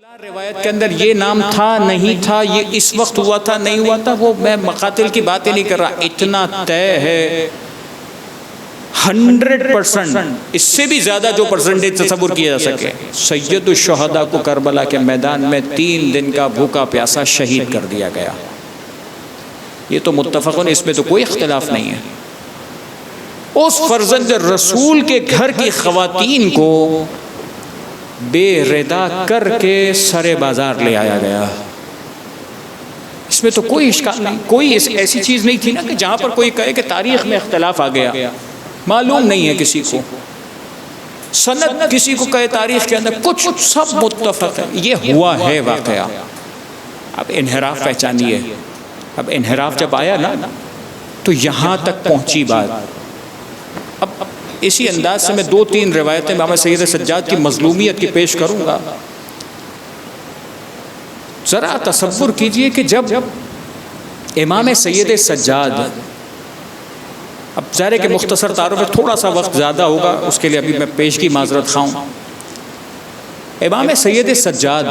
روایت کے اندر یہ نام تھا نہیں تھا، یہ اس وقت ہوا تھا نہیں ہوا تھا، وہ میں مقاتل کی باتیں نہیں کر رہا، اتنا طے ہے 100%، اس سے بھی زیادہ جو پرسنٹیج تصور کیا جا سکے، سید الشہداء کو کربلا کے میدان میں 3 دن کا بھوکا پیاسا شہید کر دیا گیا۔ یہ تو متفقن، اس میں تو کوئی اختلاف نہیں ہے۔ اس فرزند رسول کے گھر کی خواتین کو بے ردا کر کے سرے بازار لے آیا گیا۔ اس میں تو کوئی اشکال نہیں، کوئی ایسی چیز نہیں تھی نا کہ جہاں پر کوئی کہے کہ تاریخ میں اختلاف آ گیا، معلوم نہیں ہے کسی کو، سند کسی کو کہے تاریخ کے اندر، کچھ سب متفق ہے، یہ ہوا ہے واقعہ۔ اب انحراف پہچانیے، اب انحراف جب آیا نا تو یہاں تک پہنچی بات۔ اب اسی انداز سے میں 2-3 روایتیں امام سید سجاد کی مظلومیت کی پیش کروں گا۔ ذرا تصور کیجئے کہ جب امام سید سجاد، اب ظاہر ہے کہ مختصر تعارف ہے، تھوڑا سا وقت زیادہ ہوگا، اس کے لیے ابھی میں پیش کی معذرت خواہوں۔ امام سید سجاد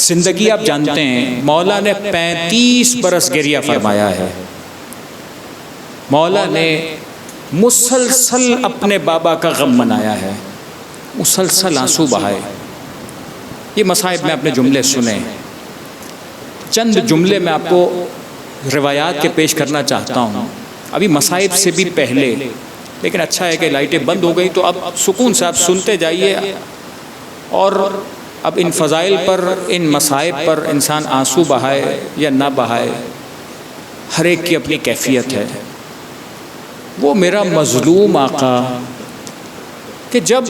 زندگی آپ جانتے ہیں، مولا نے 35 برس گریہ فرمایا ہے۔ مولا نے مسلسل اپنے بابا کا غم منایا ہے، مسلسل آنسو بہائے۔ یہ مصائب میں اپنے جملے سنے، چند جملے میں آپ کو روایات کے پیش کرنا چاہتا ہوں، ابھی مصائب سے بھی پہلے، لیکن اچھا ہے کہ لائٹیں بند ہو گئی تو اب سکون سے آپ سنتے جائیے، اور اب ان فضائل پر، ان مصائب پر انسان آنسو بہائے یا نہ بہائے، ہر ایک کی اپنی کیفیت ہے۔ وہ میرا مظلوم آقا، کہ جب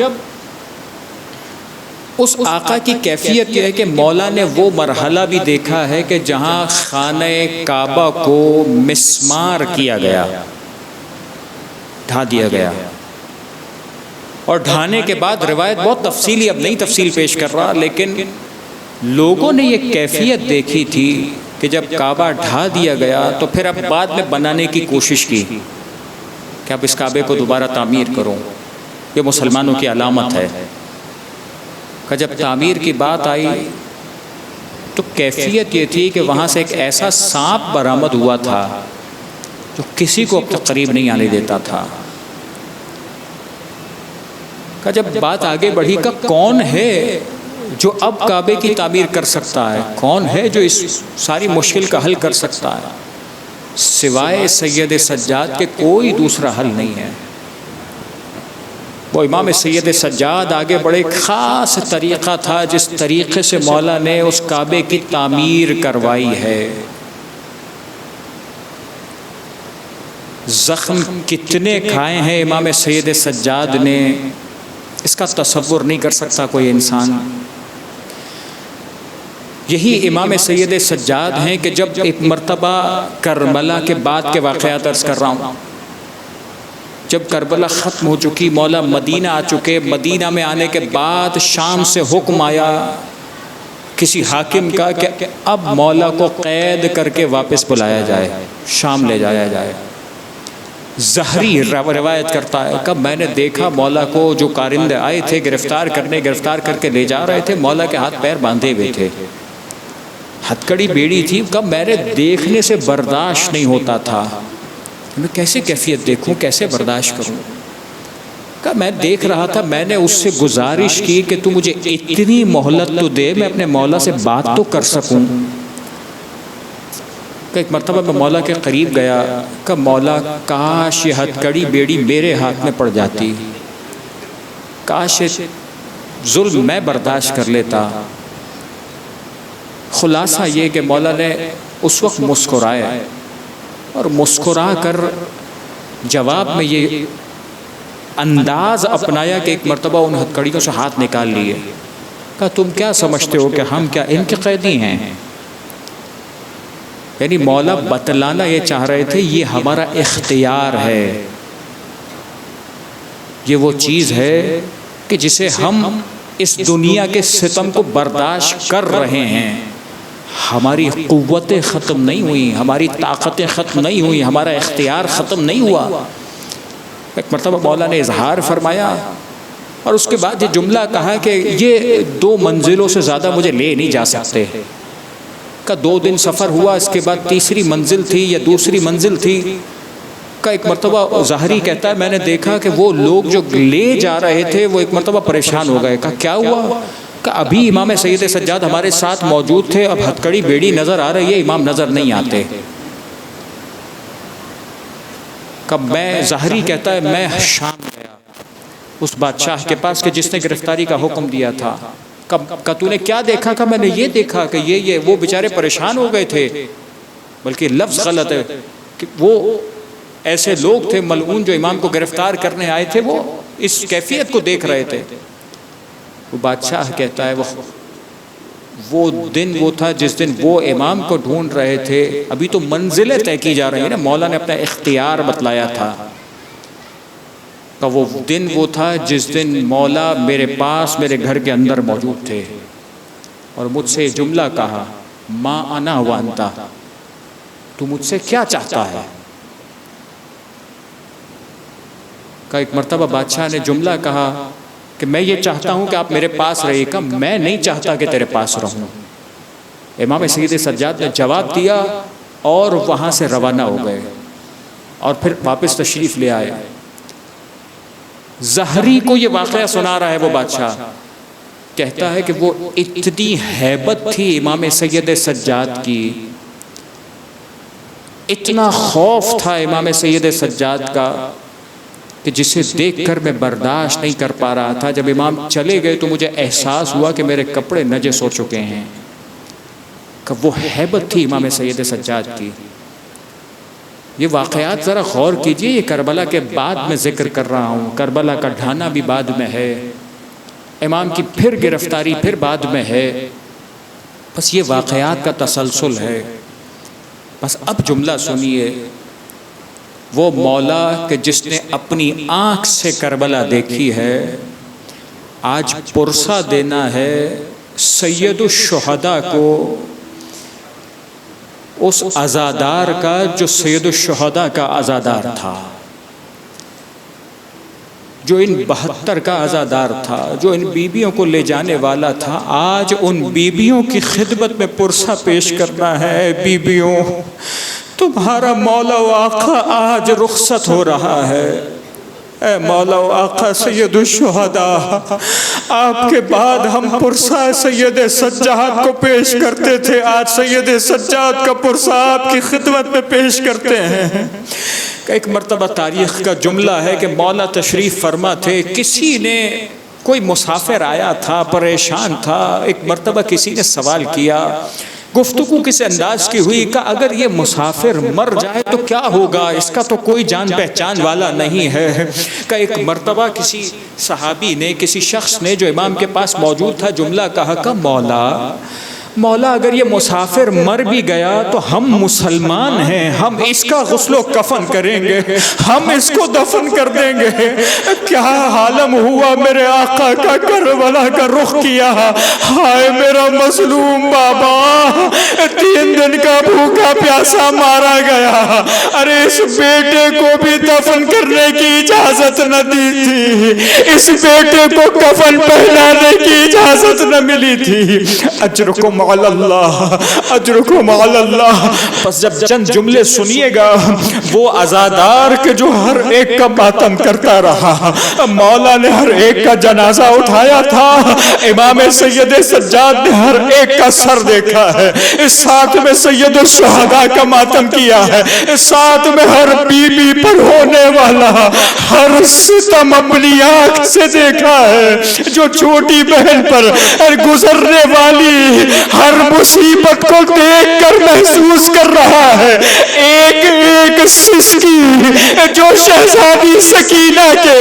اس آقا کی کیفیت یہ ہے کہ مولا نے وہ مرحلہ بھی دیکھا ہے کہ جہاں خانہ کعبہ کو مسمار کیا گیا، ڈھا دیا گیا، اور ڈھانے کے بعد روایت بہت تفصیلی، اب نہیں تفصیل پیش کر رہا، لیکن لوگوں نے یہ کیفیت دیکھی تھی کہ جب کعبہ ڈھا دیا گیا تو پھر اب بعد میں بنانے کی کوشش کی کہ اب اس کعبے کو دوبارہ تعمیر کرو، یہ مسلمانوں کی علامت ہے۔ کہ جب تعمیر کی بات آئی تو کیفیت یہ تھی کہ وہاں سے ایک ایسا سانپ برآمد ہوا تھا جو کسی کو اب تک قریب نہیں آنے دیتا تھا۔ کہ جب بات آگے بڑھی کہ کون ہے جو اب کعبے کی تعمیر کر سکتا ہے، کون ہے جو اس ساری مشکل کا حل کر سکتا ہے، سوائے سید سجاد کے کوئی دوسرا حل نہیں ہے۔ وہ امام سید سجاد آگے بڑے، خاص طریقہ تھا جس طریقے سے مولا نے اس کعبے کی تعمیر کروائی ہے۔ زخم کتنے کھائے ہیں امام سید سجاد نے، اس کا تصور نہیں کر سکتا کوئی انسان۔ یہی امام سید سجاد ہیں کہ جب ایک مرتبہ کربلا کے بعد کے واقعات عرض کر رہا ہوں، جب کربلا ختم ہو چکی، مولا مدینہ آ چکے، مدینہ میں آنے کے بعد شام سے حکم آیا کسی حاکم کا کہ اب مولا کو قید کر کے واپس بلایا جائے، شام لے جایا جائے۔ زہری روایت کرتا ہے کہ میں نے دیکھا مولا کو، جو کارندے آئے تھے گرفتار کر کے لے جا رہے تھے، مولا کے ہاتھ پیر باندھے ہوئے تھے، ہتھکڑی بیڑی تھی، کب میں نے دیکھنے سے برداشت نہیں ہوتا تھا، میں کیسے کیفیت دیکھوں، کیسے برداشت کروں۔ کہ میں دیکھ رہا تھا، میں نے اس سے گزارش کی کہ تو مجھے اتنی مہلت تو دے، میں اپنے مولا سے بات تو کر سکوں۔ کہ ایک مرتبہ میں مولا کے قریب گیا کہ مولا کاش یہ ہتھکڑی بیڑی میرے ہاتھ میں پڑ جاتی، کاش ظلم میں برداشت کر لیتا۔ خلاصہ یہ کہ مولا نے اس وقت مسکرائے، اور مسکرا کر جواب میں یہ انداز اپنایا کہ ایک مرتبہ ان ہتھکڑیوں سے ہاتھ نکال لیے، کہا تم کیا سمجھتے ہو کہ ہم کیا ان کے قیدی ہیں؟ یعنی مولا بتلانا یہ چاہ رہے تھے یہ ہمارا اختیار ہے، یہ وہ چیز ہے کہ جسے ہم اس دنیا کے ستم کو برداشت کر رہے ہیں، ہماری قوتیں ختم نہیں ہوئی، ہماری طاقتیں ختم نہیں ہوئی، ہمارا اختیار ختم نہیں ہوا۔ ایک مرتبہ مولا نے اظہار فرمایا اور اس کے بعد یہ جملہ کہا کہ یہ 2 منزلوں سے زیادہ مجھے لے نہیں جا سکتے. کا 2 دن سفر ہوا، اس کے بعد تیسری منزل تھی یا دوسری منزل تھی. کا ایک مرتبہ ظاہری کہتا ہے میں نے دیکھا کہ وہ لوگ جو لے جا رہے تھے وہ ایک مرتبہ پریشان ہو گئے. کہا کیا ہوا؟ کہ ابھی امام سید سجاد ہمارے ساتھ موجود تھے، اب ہتھکڑی بیڑی نظر آ رہی ہے، امام نظر نہیں آتے. کہ میں ظاہری کہتا ہے میں شام گیا اس بادشاہ کے پاس کہ جس نے گرفتاری کا حکم دیا تھا. کہ تو نے کیا دیکھا؟ کہ میں نے یہ دیکھا کہ یہ وہ بیچارے پریشان ہو گئے تھے، بلکہ لفظ غلط ہے کہ وہ ایسے لوگ تھے ملعون جو امام کو گرفتار کرنے آئے تھے، وہ اس کیفیت کو دیکھ رہے تھے. وہ بادشاہ کہتا ہے وہ دن وہ تھا جس دن وہ امام کو ڈھونڈ رہے تھے. ابھی تو منزلیں طے کی جا رہی ہیں نا، مولا نے اپنا اختیار بتلایا تھا. کہ وہ دن وہ تھا جس دن مولا میرے پاس میرے گھر کے اندر موجود تھے اور مجھ سے جملہ کہا ما انا وانتا، تو مجھ سے کیا چاہتا ہے؟ کہ ایک مرتبہ بادشاہ نے جملہ کہا کہ میں یہ چاہتا ہوں کہ آپ میرے پاس رہیے. کہ میں نہیں چاہتا کہ تیرے پاس رہوں. امام سید سجاد نے جواب دیا اور وہاں سے روانہ ہو گئے اور پھر واپس تشریف لے آئے. ظاہری کو یہ واقعہ سنا رہا ہے وہ بادشاہ، کہتا ہے کہ وہ اتنی ہیبت تھی امام سید سجاد کی، اتنا خوف تھا امام سید سجاد کا کہ جسے دیکھ کر میں برداشت نہیں کر پا رہا تھا. جب امام چلے گئے تو مجھے احساس ہوا کہ میرے کپڑے نجس ہو چکے ہیں. کہ وہ ہیبت تھی امام سید سجاد کی. یہ واقعات ذرا غور کیجئے، یہ کربلا کے بعد میں ذکر کر رہا ہوں، کربلا کا ڈھانا بھی بعد میں ہے، امام کی پھر گرفتاری پھر بعد میں ہے. بس یہ واقعات کا تسلسل ہے. بس اب جملہ سنیے، وہ مولا کہ جس نے اپنی آنکھ سے کربلا دیکھی ہے، آج پرسہ دینا ہے سید الشہداء کو، اس عزادار کا جو سید الشہداء کا عزادار تھا، جو ان 72 کا عزادار تھا، جو ان بیبیوں کو لے جانے والا تھا. آج ان بیبیوں کی خدمت میں پرسہ پیش کرنا ہے. بیبیوں، تمہارا مولا و آقا آج رخصت ہو رہا ہے. اے مولا و آقا سید الشہداء، آپ کے بعد ہم پرسہ سید سجاد کو پیش کرتے تھے، آج سید سجاد کا پرسہ آپ کی خدمت میں پیش کرتے ہیں. ایک مرتبہ تاریخ کا جملہ ہے کہ مولا تشریف فرما تھے، کسی نے کوئی مسافر آیا تھا، پریشان تھا. ایک مرتبہ کسی نے سوال کیا، گفتگو کس انداز کی ہوئی کہ اگر یہ مسافر مر جائے تو کیا ہوگا، اس کا تو کوئی جان پہچان والا نہیں ہے. کہ ایک مرتبہ کسی صحابی نے، کسی شخص نے جو امام کے پاس موجود تھا، جملہ کہا کہ مولا اگر یہ مسافر مر بھی گیا تو ہم مسلمان ہیں، ہم اس کا غسل و کفن کریں گے، ہم اس کو دفن کر دیں گے. کیا عالم ہوا میرے آقا کا، کربلا کا رخ کیا. ہائے میرا مظلوم بابا، 3 دن کا بھوکا پیاسا مارا گیا. ارے اس بیٹے کو بھی دفن کرنے کی اجازت نہ دی تھی، اس بیٹے کو کفن پہنانے کی اجازت نہ ملی تھی. اجرکم علی اللہ، اجرکم علی اللہ. پس جب چند جملے سنیے گا، وہ عزادار کے جو ہر ایک کا ماتم کرتا رہا، مولا نے ہر ایک کا جنازہ اٹھایا تھا، امام سید سجاد نے ہر ایک کا سر دیکھا ہے، اس ساتھ میں سید الشہداء کا ماتم کیا ہے، اس ساتھ میں ہر بی بی پر ہونے والا ہر ستم اپنی آنکھ سے دیکھا ہے، جو چھوٹی بہن پر گزرنے والی ہر مصیبت کو دیکھ کر محسوس کر رہا ہے. ایک ایک سسکی جو شہزادی سکینہ کے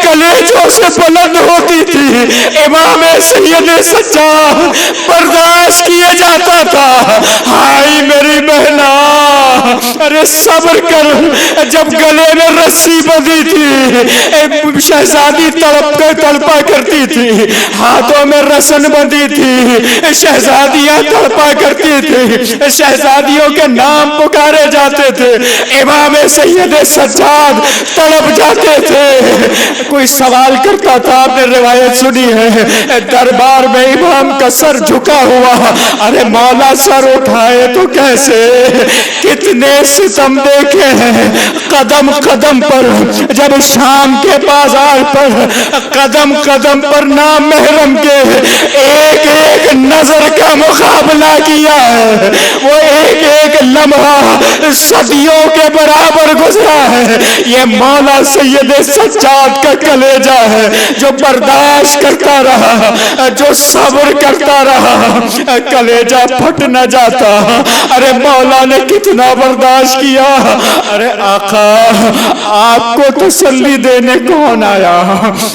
کلیجوں سے بلند ہوتی تھی، امام سید سجاد برداشت کیے جاتا تھا. ہائی میری بہنا، ارے صبر کر، جب گلے میں رسی بندھی تھی شہزادی تڑپا کرتی تھی، ہاتھوں میں رسن بندھی تھی شہزادیاں تڑپا کرتی تھی، شہزادیوں کے نام پکارے جاتے تھے، امام سید سجاد تڑپ جاتے تھے۔ کوئی سوال کرتا تھا، آپ نے روایت سنی ہے، دربار میں امام کا سر جھکا ہوا، ارے مولا سر اٹھائے تو کیسے؟ کتنے ستم دیکھے ہیں قدم قدم پر، جب شام کے بازار پر قدم قدم پر نام محرم کے ایک ایک نظر کا مقابلہ کیا ہے، وہ ایک ایک لمحہ صدیوں کے برابر گزرا ہے۔ یہ مولا سید سجاد کا کلیجہ ہے جو برداشت کرتا رہا، جو صبر کرتا رہا، کلیجہ پھٹ نہ جاتا۔ ارے مولا نے کتنا برداشت کیا۔ ارے آقا آپ کو تسلی دینے کون آیا؟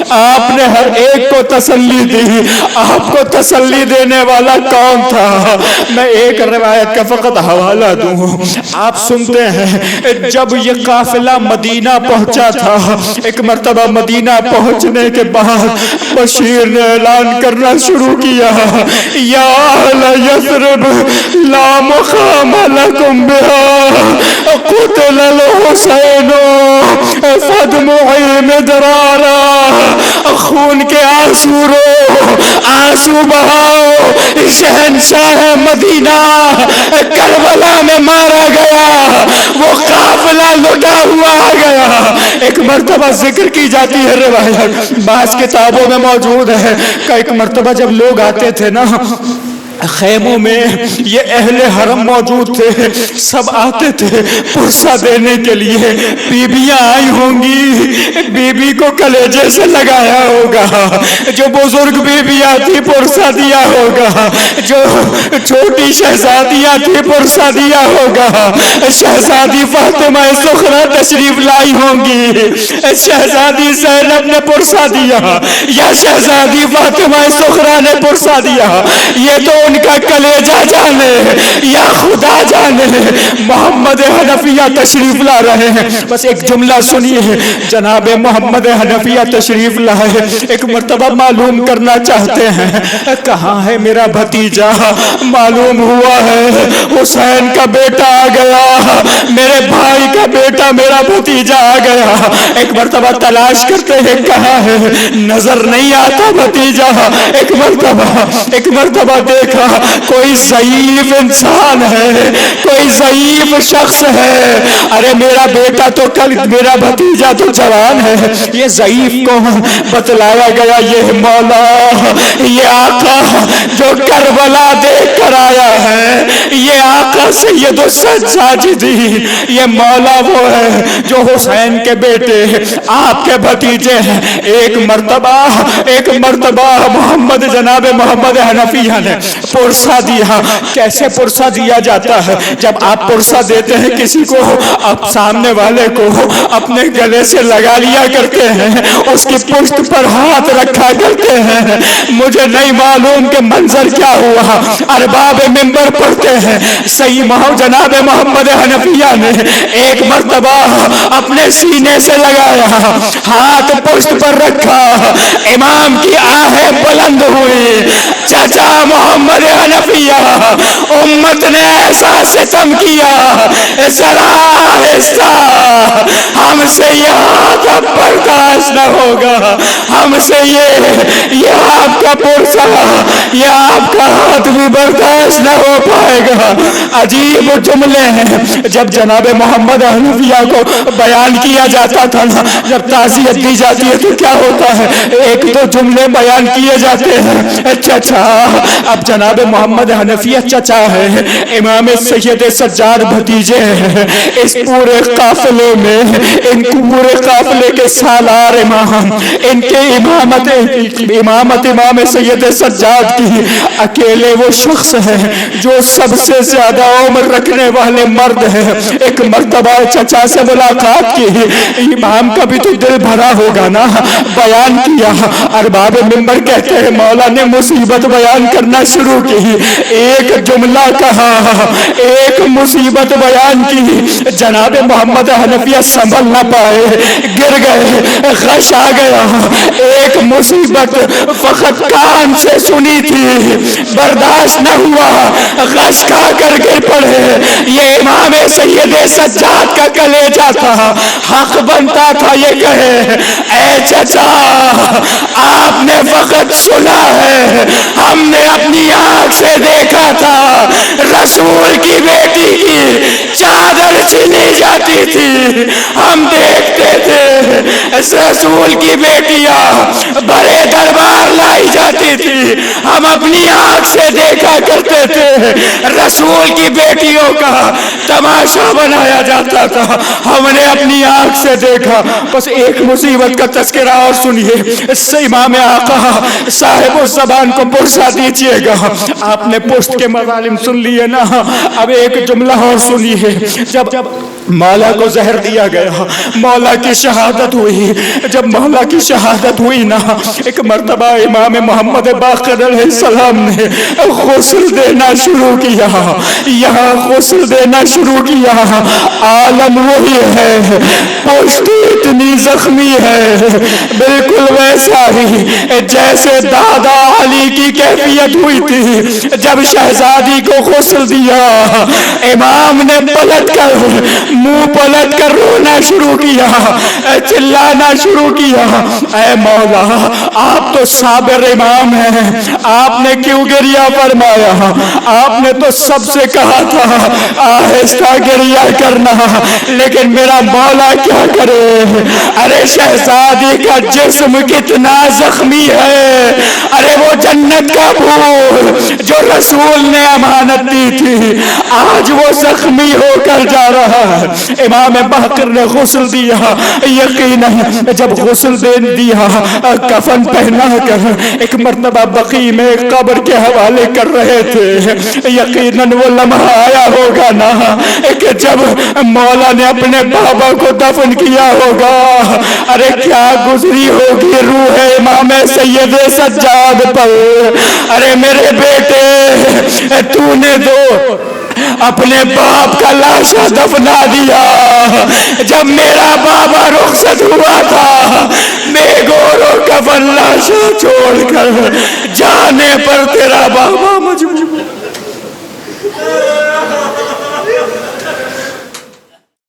آپ نے ہر ایک کو تسلی دی، آپ کو تسلی دینے والا کون تھا؟ میں ایک روایت کا فقط حوالہ دوں، آپ سنتے ہیں جب یہ قافلہ مدینہ پہنچا تھا، ایک مرتبہ مدینہ پہنچنے کے بعد بشیر نے اعلان کرنا شروع کیا، یا اہل یثرب لا مقام لکم بہا قتل الحسین فدمعی مدرارا، خون کے آنسو رو، آنسو بہاؤ، شہنشاہ مدینہ کربلا میں مارا گیا، وہ قافلہ لٹا ہوا آ گیا۔ ایک مرتبہ ذکر کی جاتی ہے، روایت بعض کتابوں میں موجود ہے کہ ایک مرتبہ جب لوگ آتے تھے نا خیموں میں، یہ اہل حرم موجود تھے، سب آتے تھے پرسہ دینے کے لیے، بیویاں آئی ہوں گی، بیوی کو کلیجے سے لگایا ہوگا، جو بزرگ بیویاں تھی پرسہ دیا ہوگا، جو چھوٹی شہزادیاں تھی پرسہ دیا ہوگا، شہزادی فاطمہ زہرا تشریف لائی ہوں گی، شہزادی زینب نے پرسہ دیا یا شہزادی فاطمہ زہرا نے پرسہ دیا، یہ تو ان کا کلیجہ جانے یا خدا جانے۔ محمد حنفیہ تشریف لا رہے ہیں، بس ایک جملہ سنیے، جناب محمد حنفیہ تشریف لائے، ایک مرتبہ معلوم کرنا چاہتے ہیں کہاں ہے میرا بھتیجا، معلوم ہوا ہے حسین کا بیٹا آ گیا، میرے بھائی کا بیٹا میرا بھتیجا آ گیا، ایک مرتبہ تلاش کرتے ہیں کہاں ہے، نظر نہیں آتا بھتیجا، ایک مرتبہ دیکھا کوئی ضعیف انسان ہے، کوئی ضعیف شخص ہے، ارے میرا بیٹا تو کل، میرا بھتیجا تو جوان ہے، یہ ضعیف کو بتلایا گیا، یہ مولا، یہ آقا جو کربلا دیکھ کر آیا ہے، یہ آقا سید السجادین، یہ مولا وہ ہے جو حسین کے بیٹے آپ کے بھتیجے ہیں۔ ایک مرتبہ محمد جناب محمد حنفیہ نے پرسہ دیا۔ کیسے پرسہ دیا جاتا ہے؟ جب آپ پرسہ دیتے ہیں کسی کو، آپ سامنے والے کو اپنے گلے سے لگا لیا کرتے ہیں، اس کی پشت پر ہاتھ رکھا کرتے ہیں۔ مجھے نہیں معلوم کہ منظر کیا ہوا، ارباب منبر پڑھتے ہیں سید جناب محمد حنفیہ نے ایک مرتبہ اپنے سینے سے لگایا، ہاتھ پشت پر رکھا، امام کی آہیں بلند ہوئی، چچا محمد حنفیہ، امت نے ایسا ستم کیا، ذرا آہستہ، ہم سے یہ ہاتھ اب برداشت نہ ہوگا، ہم سے یہ آپ کا پرسہ، یہ آپ کا ہاتھ بھی برداشت نہ ہو پائے گا۔ عجیب جملے ہیں، جب جناب محمد حنفیہ کو بیان کیا جاتا تھا نا، جب تعزیت دی جاتی ہے تو کیا ہوتا ہے، ایک دو جملے بیان کیے جاتے ہیں، چچا، اب جناب محمد حنفیہ چچا ہے، امام سید سجاد بھتیجے ہیں، اس پورے قافلے میں، ان پورے قافلے کے سالار امام، ان کے امامت امام سید سجاد کی، اکیلے وہ شخص ہیں جو سب سے زیادہ عمر رکھنے والے مرد ہیں. ایک مرتبہ چچا سے ملاقات کی. امام کا بھی تو دل بھرا ہوگا نا. بیان کیا. ارباب منبر کہتے ہیں مولا نے مصیبت بیان کرنا شروع کی. ایک جملہ کہا, ایک مصیبت بیان کی. جناب محمد حنفیہ سنبھل نہ پائے, گر گئے, غش آ گیا. ایک مصیبت فقط کان سے سنی تھی, برداشت نہ ہوا, غش کھا کر گر پڑے. یہ امام سید سجاد کا کلیجہ تھا. حق بنتا تھا یہ کہے اے چچا آپ نے فقط سنا ہے, ہم نے اپنی آنکھ سے دیکھا تھا. رسول کی بیٹی کی چادر چھینی جاتی تھی, ہم دیکھتے تھے. رسول کی بیٹیاں بڑے دربار لائی جاتی تھی, ہم اپنی آنکھ سے دیکھا کرتے تھے. رسول کی بیٹیوں کا تماشا بنایا جاتا تھا, ہم نے اپنی آنکھ سے دیکھا. بس ایک مصیبت کا تذکرہ اور سنیے. امام آقا صاحب الزبان کو پرسا دیجئے گا. آپ نے پشت کے مظالم سن لیے نا, اب ایک جملہ اور سنیے. جب مولا کو زہر دیا گیا, مولا کی شہادت ہوئی. جب مولا کی شہادت ہوئی نا, ایک مرتبہ امام محمد باقر علیہ السلام نے غسل دینا شروع کیا. یہاں غسل دینا شروع کیا. عالم وہی ہے, پشت اتنی زخمی ہے, بالکل ویسا ہی جیسے دادا علی کی کیفیت ہوئی تھی جب شہزادی کو غسل دیا. امام نے پلٹ کر, منہ پلٹ کر رونا شروع کیا, چلانا شروع کیا. اے مولا آپ تو صابر امام ہیں, آپ نے کیوں گریہ فرمایا؟ آپ نے تو سب سے کہا تھا آہستہ گریہ کرنا, لیکن میرا مولا کیا کرے. ارے شہزادی کا جسم کتنا زخمی ہے, ارے وہ جنت کا پھول جو رسول نے امانت دی تھی آج وہ زخمی ہو کر جا رہا ہے. امام باقر نے غسل دیا. یقیناً جب غسل دیا, کفن پہنا کر ایک مرتبہ بقیع میں قبر کے حوالے کر رہے تھے. یقیناً وہ لمحہ آیا ہوگا نا کہ جب مولا نے اپنے بابا کو دفن کیا ہوگا. ارے کیا گزری ہوگی روح امام سید سجاد پر. ارے میرے بیٹے تو نے تو اپنے باپ کا لاشا دفنا دیا. جب میرا بابا رخصت ہوا تھا, بے گور و کفن لاشا چھوڑ کر جانے پر تیرا بابا